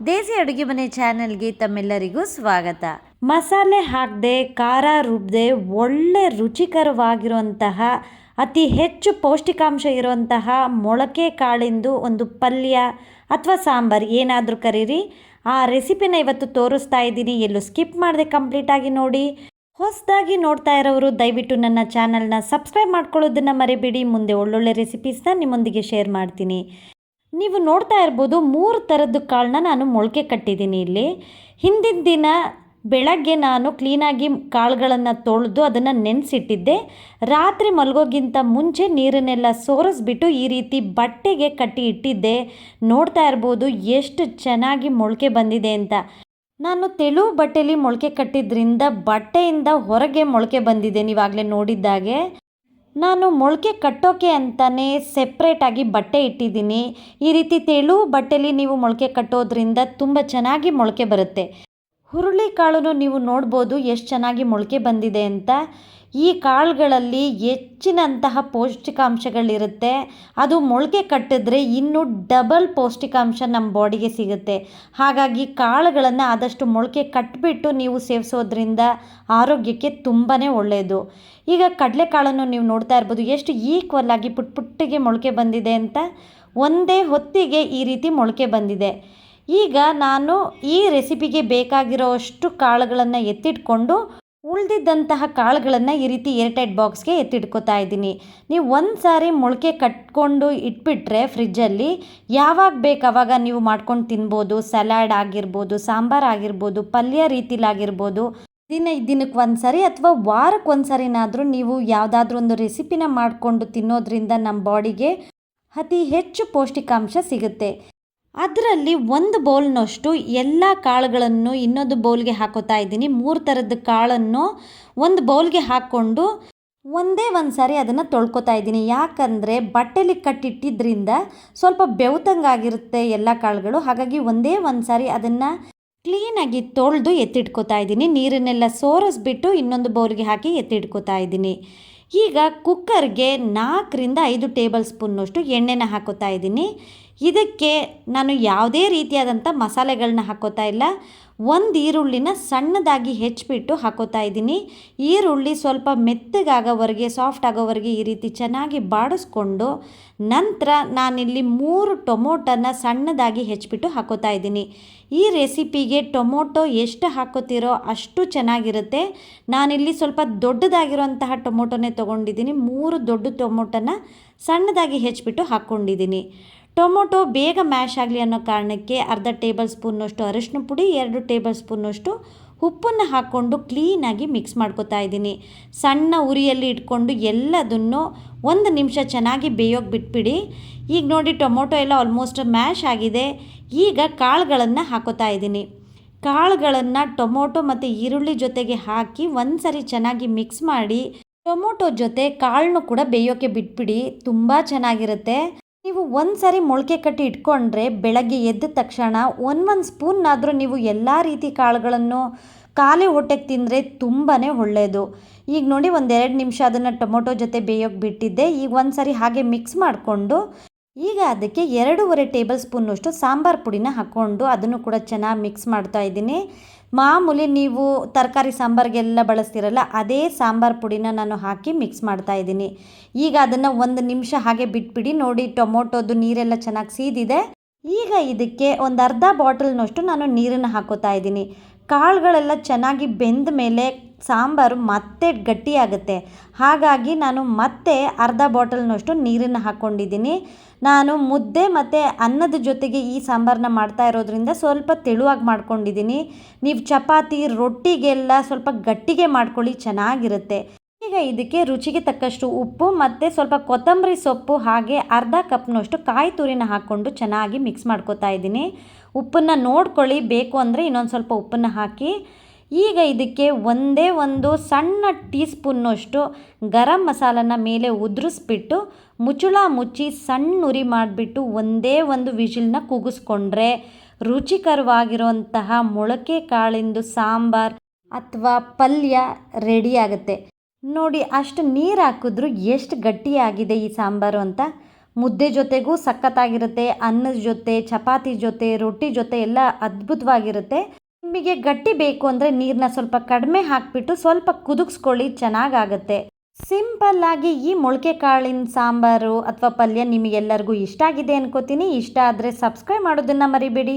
ದೇಸಿ ಅಡುಗೆ ಮನೆ ಚಾನೆಲ್ಗೆ ತಮ್ಮೆಲ್ಲರಿಗೂ ಸ್ವಾಗತ. ಮಸಾಲೆ ಹಾಕದೆ ಖಾರ ರುಬ್ಬದೆ ಒಳ್ಳೆ ರುಚಿಕರವಾಗಿರುವಂತಹ ಅತಿ ಹೆಚ್ಚು ಪೌಷ್ಟಿಕಾಂಶ ಇರುವಂತಹ ಮೊಳಕೆ ಕಾಳಿಂದು ಒಂದು ಪಲ್ಯ ಅಥವಾ ಸಾಂಬಾರು ಏನಾದರೂ ಕರೀರಿ. ಆ ರೆಸಿಪಿನ ಇವತ್ತು ತೋರಿಸ್ತಾ ಇದ್ದೀನಿ. ಎಲ್ಲೂ ಸ್ಕಿಪ್ ಮಾಡದೆ ಕಂಪ್ಲೀಟಾಗಿ ನೋಡಿ. ಹೊಸದಾಗಿ ನೋಡ್ತಾ ಇರೋರು ದಯವಿಟ್ಟು ನನ್ನ ಚಾನಲ್ನ ಸಬ್ಸ್ಕ್ರೈಬ್ ಮಾಡ್ಕೊಳ್ಳೋದನ್ನು ಮರಿಬೇಡಿ. ಮುಂದೆ ಒಳ್ಳೊಳ್ಳೆ ರೆಸಿಪೀಸ್ನ ನಿಮ್ಮೊಂದಿಗೆ ಶೇರ್ ಮಾಡ್ತೀನಿ. ನೀವು ನೋಡ್ತಾ ಇರ್ಬೋದು 3 ಥರದ್ದು ಕಾಳನ್ನ ನಾನು ಮೊಳಕೆ ಕಟ್ಟಿದ್ದೀನಿ. ಇಲ್ಲಿ ಹಿಂದಿನ ದಿನ ಬೆಳಗ್ಗೆ ನಾನು ಕ್ಲೀನಾಗಿ ಕಾಳುಗಳನ್ನು ತೊಳೆದು ಅದನ್ನು ನೆನೆಸಿಟ್ಟಿದ್ದೆ. ರಾತ್ರಿ ಮಲಗೋಕ್ಕಿಂತ ಮುಂಚೆ ನೀರನ್ನೆಲ್ಲ ಸೋರಿಸ್ಬಿಟ್ಟು ಈ ರೀತಿ ಬಟ್ಟೆಗೆ ಕಟ್ಟಿ ಇಟ್ಟಿದ್ದೆ. ನೋಡ್ತಾ ಇರ್ಬೋದು ಎಷ್ಟು ಚೆನ್ನಾಗಿ ಮೊಳಕೆ ಬಂದಿದೆ ಅಂತ. ನಾನು ತೆಳು ಬಟ್ಟೆಯಲ್ಲಿ ಮೊಳಕೆ ಕಟ್ಟಿದ್ರಿಂದ ಬಟ್ಟೆಯಿಂದ ಹೊರಗೆ ಮೊಳಕೆ ಬಂದಿದೆ. ನೀವಾಗಲೇ ನೋಡಿದ್ದಾಗೆ ನಾನು ಮೊಳಕೆ ಕಟ್ಟೋಕೆ ಅಂತಲೇ ಸೆಪ್ರೇಟಾಗಿ ಬಟ್ಟೆ ಇಟ್ಟಿದ್ದೀನಿ. ಈ ರೀತಿ ತೆಳು ಬಟ್ಟೆಯಲ್ಲಿ ನೀವು ಮೊಳಕೆ ಕಟ್ಟೋದ್ರಿಂದ ತುಂಬ ಚೆನ್ನಾಗಿ ಮೊಳಕೆ ಬರುತ್ತೆ. ಹುರುಳಿ ಕಾಳನ್ನು ನೀವು ನೋಡ್ಬೋದು ಎಷ್ಟು ಚೆನ್ನಾಗಿ ಮೊಳಕೆ ಬಂದಿದೆ ಅಂತ. ಈ ಕಾಳುಗಳಲ್ಲಿ ಹೆಚ್ಚಿನಂತಹ ಪೌಷ್ಟಿಕಾಂಶಗಳಿರುತ್ತೆ. ಅದು ಮೊಳಕೆ ಕಟ್ಟಿದ್ರೆ ಇನ್ನೂ ಡಬಲ್ ಪೌಷ್ಟಿಕಾಂಶ ನಮ್ಮ ಬಾಡಿಗೆ ಸಿಗುತ್ತೆ. ಹಾಗಾಗಿ ಕಾಳುಗಳನ್ನು ಆದಷ್ಟು ಮೊಳಕೆ ಕಟ್ಟಿಬಿಟ್ಟು ನೀವು ಸೇವಿಸೋದ್ರಿಂದ ಆರೋಗ್ಯಕ್ಕೆ ತುಂಬಾ ಒಳ್ಳೆಯದು. ಈಗ ಕಡಲೆಕಾಳನ್ನು ನೀವು ನೋಡ್ತಾ ಇರ್ಬೋದು ಎಷ್ಟು ಈಕ್ವಲ್ ಆಗಿ ಪುಟ್ಟಿಗೆ ಮೊಳಕೆ ಬಂದಿದೆ ಅಂತ. ಒಂದೇ ಹೊತ್ತಿಗೆ ಈ ರೀತಿ ಮೊಳಕೆ ಬಂದಿದೆ. ಈಗ ನಾನು ಈ ರೆಸಿಪಿಗೆ ಬೇಕಾಗಿರೋ ಅಷ್ಟು ಕಾಳುಗಳನ್ನು ಎತ್ತಿಟ್ಕೊಂಡು ಉಳಿದಿದ್ದಂತಹ ಕಾಳುಗಳನ್ನು ಈ ರೀತಿ ಏರ್ಟೈಟ್ ಬಾಕ್ಸ್ಗೆ ಎತ್ತಿಟ್ಕೋತಾ ಇದ್ದೀನಿ. ನೀವು ಒಂದು ಸಾರಿ ಮೊಳಕೆ ಕಟ್ಕೊಂಡು ಇಟ್ಬಿಟ್ರೆ ಫ್ರಿಜ್ಜಲ್ಲಿ ಯಾವಾಗ ಬೇಕು ಆವಾಗ ನೀವು ಮಾಡ್ಕೊಂಡು ತಿನ್ಬೋದು. ಸಲಾಡ್ ಆಗಿರ್ಬೋದು, ಸಾಂಬಾರು ಆಗಿರ್ಬೋದು, ಪಲ್ಯ ರೀತಿಲಾಗಿರ್ಬೋದು. ದಿನಕ್ಕೆ ಒಂದು ಸಾರಿ ಅಥವಾ ವಾರಕ್ಕೆ ಒಂದು ಸಾರಿನಾದರೂ ನೀವು ಯಾವುದಾದ್ರೂ ಒಂದು ರೆಸಿಪಿನ ಮಾಡಿಕೊಂಡು ತಿನ್ನೋದ್ರಿಂದ ನಮ್ಮ ಬಾಡಿಗೆ ಅತಿ ಹೆಚ್ಚು ಪೌಷ್ಟಿಕಾಂಶ ಸಿಗುತ್ತೆ. ಅದರಲ್ಲಿ ಒಂದು ಬೌಲ್ನಷ್ಟು ಎಲ್ಲ ಕಾಳುಗಳನ್ನು ಇನ್ನೊಂದು ಬೌಲ್ಗೆ ಹಾಕೋತಾ ಇದ್ದೀನಿ. 3 ಥರದ ಕಾಳನ್ನು ಒಂದು ಬೌಲ್ಗೆ ಹಾಕ್ಕೊಂಡು ಒಂದೇ ಒಂದು ಸಾರಿ ಅದನ್ನು ತೊಳ್ಕೊತಾ ಇದ್ದೀನಿ. ಯಾಕಂದರೆ ಬಟ್ಟೆಲಿ ಕಟ್ಟಿಟ್ಟಿದ್ರಿಂದ ಸ್ವಲ್ಪ ಬೆವ್ತಂಗಾಗಿರುತ್ತೆ ಎಲ್ಲ ಕಾಳುಗಳು. ಹಾಗಾಗಿ ಒಂದೇ ಒಂದು ಸಾರಿ ಅದನ್ನು ಕ್ಲೀನಾಗಿ ತೊಳೆದು ಎತ್ತಿಟ್ಕೋತಾ ಇದ್ದೀನಿ. ನೀರನ್ನೆಲ್ಲ ಸೋರಿಸ್ಬಿಟ್ಟು ಇನ್ನೊಂದು ಬೌಲ್ಗೆ ಹಾಕಿ ಎತ್ತಿಟ್ಕೋತಾ ಇದ್ದೀನಿ. ಈಗ ಕುಕ್ಕರ್ಗೆ 4ರಿಂದ 5 ಟೇಬಲ್ ಸ್ಪೂನ್ನಷ್ಟು ಎಣ್ಣೆನ ಹಾಕೋತಾ ಇದ್ದೀನಿ. ಇದಕ್ಕೆ ನಾನು ಯಾವುದೇ ರೀತಿಯಾದಂಥ ಮಸಾಲೆಗಳನ್ನ ಹಾಕೋತಾ ಇಲ್ಲ. ಒಂದು ಈರುಳ್ಳಿನ ಸಣ್ಣದಾಗಿ ಹೆಚ್ಚಿಬಿಟ್ಟು ಹಾಕೋತಾ ಇದ್ದೀನಿ. ಈರುಳ್ಳಿ ಸ್ವಲ್ಪ ಮೆತ್ತಗಾಗೋವರೆಗೆ, ಸಾಫ್ಟ್ ಆಗೋವರೆಗೆ ಈ ರೀತಿ ಚೆನ್ನಾಗಿ ಬಾಡಿಸ್ಕೊಂಡು ನಂತರ ನಾನಿಲ್ಲಿ 3 ಟೊಮೊಟೊನ ಸಣ್ಣದಾಗಿ ಹೆಚ್ಚಿಬಿಟ್ಟು ಹಾಕೋತಾ ಇದ್ದೀನಿ. ಈ ರೆಸಿಪಿಗೆ ಟೊಮೊಟೊ ಎಷ್ಟು ಹಾಕೋತಿರೋ ಅಷ್ಟು ಚೆನ್ನಾಗಿರುತ್ತೆ. ನಾನಿಲ್ಲಿ ಸ್ವಲ್ಪ ದೊಡ್ಡದಾಗಿರೋಂತಹ ಟೊಮೊಟೊನೇ ತೊಗೊಂಡಿದ್ದೀನಿ. 3 ದೊಡ್ಡ ಟೊಮೊಟೊನ ಸಣ್ಣದಾಗಿ ಹೆಚ್ಚಿಬಿಟ್ಟು ಹಾಕ್ಕೊಂಡಿದ್ದೀನಿ. ಟೊಮೊಟೊ ಬೇಗ ಮ್ಯಾಶ್ ಆಗಲಿ ಅನ್ನೋ ಕಾರಣಕ್ಕೆ ಅರ್ಧ ಟೇಬಲ್ ಸ್ಪೂನ್ನಷ್ಟು ಅರಿಶಿನ ಪುಡಿ, 2 ಟೇಬಲ್ ಸ್ಪೂನ್ನಷ್ಟು ಉಪ್ಪನ್ನು ಹಾಕ್ಕೊಂಡು ಕ್ಲೀನಾಗಿ ಮಿಕ್ಸ್ ಮಾಡ್ಕೊತಾ ಇದ್ದೀನಿ. ಸಣ್ಣ ಉರಿಯಲ್ಲಿ ಇಟ್ಕೊಂಡು ಎಲ್ಲದನ್ನು 1 ನಿಮಿಷ ಚೆನ್ನಾಗಿ ಬೇಯೋಕೆ ಬಿಟ್ಬಿಡಿ. ಈಗ ನೋಡಿ ಟೊಮೊಟೊ ಎಲ್ಲ ಆಲ್ಮೋಸ್ಟ್ ಮ್ಯಾಶ್ ಆಗಿದೆ. ಈಗ ಕಾಳುಗಳನ್ನು ಹಾಕೋತಾ ಇದ್ದೀನಿ. ಕಾಳುಗಳನ್ನು ಟೊಮೊಟೊ ಮತ್ತು ಈರುಳ್ಳಿ ಜೊತೆಗೆ ಹಾಕಿ ಒಂದು ಸರಿ ಚೆನ್ನಾಗಿ ಮಿಕ್ಸ್ ಮಾಡಿ ಟೊಮೊಟೊ ಜೊತೆ ಕಾಳನ್ನು ಕೂಡ ಬೇಯೋಕೆ ಬಿಟ್ಬಿಡಿ. ತುಂಬ ಚೆನ್ನಾಗಿರುತ್ತೆ. ನೀವು ಒಂದು ಸಾರಿ ಮೊಳಕೆ ಕಟ್ಟಿ ಇಟ್ಕೊಂಡ್ರೆ ಬೆಳಗ್ಗೆ ಎದ್ದ ತಕ್ಷಣ ಒಂದು ಸ್ಪೂನ್ನಾದರೂ ನೀವು ಎಲ್ಲ ರೀತಿ ಕಾಳುಗಳನ್ನು ಖಾಲಿ ಹೊಟ್ಟೆಗೆ ತಿಂದರೆ ತುಂಬಾ ಒಳ್ಳೆಯದು. ಈಗ ನೋಡಿ 1-2 ನಿಮಿಷ ಅದನ್ನು ಟೊಮೊಟೊ ಜೊತೆ ಬೇಯೋಕೆ ಬಿಟ್ಟಿದ್ದೆ. ಈಗ ಒಂದು ಸಾರಿ ಹಾಗೆ ಮಿಕ್ಸ್ ಮಾಡಿಕೊಂಡು ಈಗ ಅದಕ್ಕೆ 2.5 ಟೇಬಲ್ ಸ್ಪೂನ್ನಷ್ಟು ಸಾಂಬಾರು ಪುಡಿನ ಹಾಕ್ಕೊಂಡು ಅದನ್ನು ಕೂಡ ಚೆನ್ನಾಗಿ ಮಿಕ್ಸ್ ಮಾಡ್ತಾ ಇದ್ದೀನಿ. ಮಾಮೂಲಿ ನೀವು ತರಕಾರಿ ಸಾಂಬಾರಿಗೆಲ್ಲ ಬಳಸ್ತಿರಲ್ಲ ಅದೇ ಸಾಂಬಾರು ಪುಡಿನ ನಾನು ಹಾಕಿ ಮಿಕ್ಸ್ ಮಾಡ್ತಾ ಇದ್ದೀನಿ. ಈಗ ಅದನ್ನು 1 ನಿಮಿಷ ಹಾಗೆ ಬಿಟ್ಬಿಡಿ. ನೋಡಿ ಟೊಮೊಟೊದು ನೀರೆಲ್ಲ ಚೆನ್ನಾಗಿ ಸೀದಿದೆ. ಈಗ ಇದಕ್ಕೆ ಒಂದು ಅರ್ಧ ಬಾಟಲ್ನಷ್ಟು ನಾನು ನೀರನ್ನು ಹಾಕೋತಾ ಇದ್ದೀನಿ. ಕಾಳುಗಳೆಲ್ಲ ಚೆನ್ನಾಗಿ ಬೆಂದ ಮೇಲೆ ಸಾಂಬಾರು ಮತ್ತೆ ಗಟ್ಟಿಯಾಗುತ್ತೆ. ಹಾಗಾಗಿ ನಾನು ಮತ್ತೆ ಅರ್ಧ ಬಾಟಲ್ನಷ್ಟು ನೀರನ್ನು ಹಾಕ್ಕೊಂಡಿದ್ದೀನಿ. ನಾನು ಮುದ್ದೆ ಮತ್ತು ಅನ್ನದ ಜೊತೆಗೆ ಈ ಸಾಂಬಾರನ್ನ ಮಾಡ್ತಾ ಇರೋದ್ರಿಂದ ಸ್ವಲ್ಪ ತೆಳುವಾಗಿ ಮಾಡ್ಕೊಂಡಿದ್ದೀನಿ. ನೀವು ಚಪಾತಿ ರೊಟ್ಟಿಗೆಲ್ಲ ಸ್ವಲ್ಪ ಗಟ್ಟಿಗೆ ಮಾಡ್ಕೊಳ್ಳಿ, ಚೆನ್ನಾಗಿರುತ್ತೆ. ಈಗ ಇದಕ್ಕೆ ರುಚಿಗೆ ತಕ್ಕಷ್ಟು ಉಪ್ಪು ಮತ್ತು ಸ್ವಲ್ಪ ಕೊತ್ತಂಬರಿ ಸೊಪ್ಪು ಹಾಗೆ ಅರ್ಧ ಕಪ್ನಷ್ಟು ಕಾಯಿ ತುರಿನ ಹಾಕ್ಕೊಂಡು ಚೆನ್ನಾಗಿ ಮಿಕ್ಸ್ ಮಾಡ್ಕೊತಾ ಇದ್ದೀನಿ. ಉಪ್ಪನ್ನು ನೋಡ್ಕೊಳ್ಳಿ, ಬೇಕು ಅಂದರೆ ಇನ್ನೊಂದು ಸ್ವಲ್ಪ ಉಪ್ಪನ್ನು ಹಾಕಿ. ಈಗ ಇದಕ್ಕೆ ಒಂದೇ ಒಂದು ಸಣ್ಣ ಟೀ ಸ್ಪೂನ್ನಷ್ಟು ಗರಂ ಮಸಾಲನ ಮೇಲೆ ಉದುರಿಸ್ಬಿಟ್ಟು ಮುಚ್ಚಳ ಮುಚ್ಚಿ ಸಣ್ಣ ಉರಿ ಮಾಡಿಬಿಟ್ಟು ಒಂದೇ ಒಂದು ವಿಜಿಲ್ನ ಕೂಗಿಸ್ಕೊಂಡ್ರೆ ರುಚಿಕರವಾಗಿರುವಂತಹ ಮೊಳಕೆ ಕಾಳಿಂದು ಸಾಂಬಾರು ಅಥವಾ ಪಲ್ಯ ರೆಡಿ ಆಗುತ್ತೆ. ನೋಡಿ ಅಷ್ಟು ನೀರು ಹಾಕಿದ್ರು ಎಷ್ಟು ಗಟ್ಟಿಯಾಗಿದೆ ಈ ಸಾಂಬಾರು ಅಂತ. ಮುದ್ದೆ ಜೊತೆಗೂ ಸಖತ್ತಾಗಿರುತ್ತೆ, ಅನ್ನದ ಜೊತೆ, ಚಪಾತಿ ಜೊತೆ, ರೊಟ್ಟಿ ಜೊತೆ ಎಲ್ಲ ಅದ್ಭುತವಾಗಿರುತ್ತೆ. ನಿಮಗೆ ಗಟ್ಟಿ ಬೇಕು ಅಂದರೆ ನೀರನ್ನ ಸ್ವಲ್ಪ ಕಡಿಮೆ ಹಾಕಿಬಿಟ್ಟು ಸ್ವಲ್ಪ ಕುದಿಸ್ಕೊಳ್ಳಿ, ಚೆನ್ನಾಗಾಗತ್ತೆ. ಸಿಂಪಲ್ ಆಗಿ ಈ ಮೊಳಕೆ ಕಾಳಿನ ಸಾಂಬಾರು ಅಥವಾ ಪಲ್ಯ ನಿಮಗೆಲ್ಲರಿಗೂ ಇಷ್ಟ ಆಗಿದೆ ಅನ್ಕೋತೀನಿ. ಇಷ್ಟ ಆದರೆ ಸಬ್ಸ್ಕ್ರೈಬ್ ಮಾಡೋದನ್ನು ಮರಿಬೇಡಿ.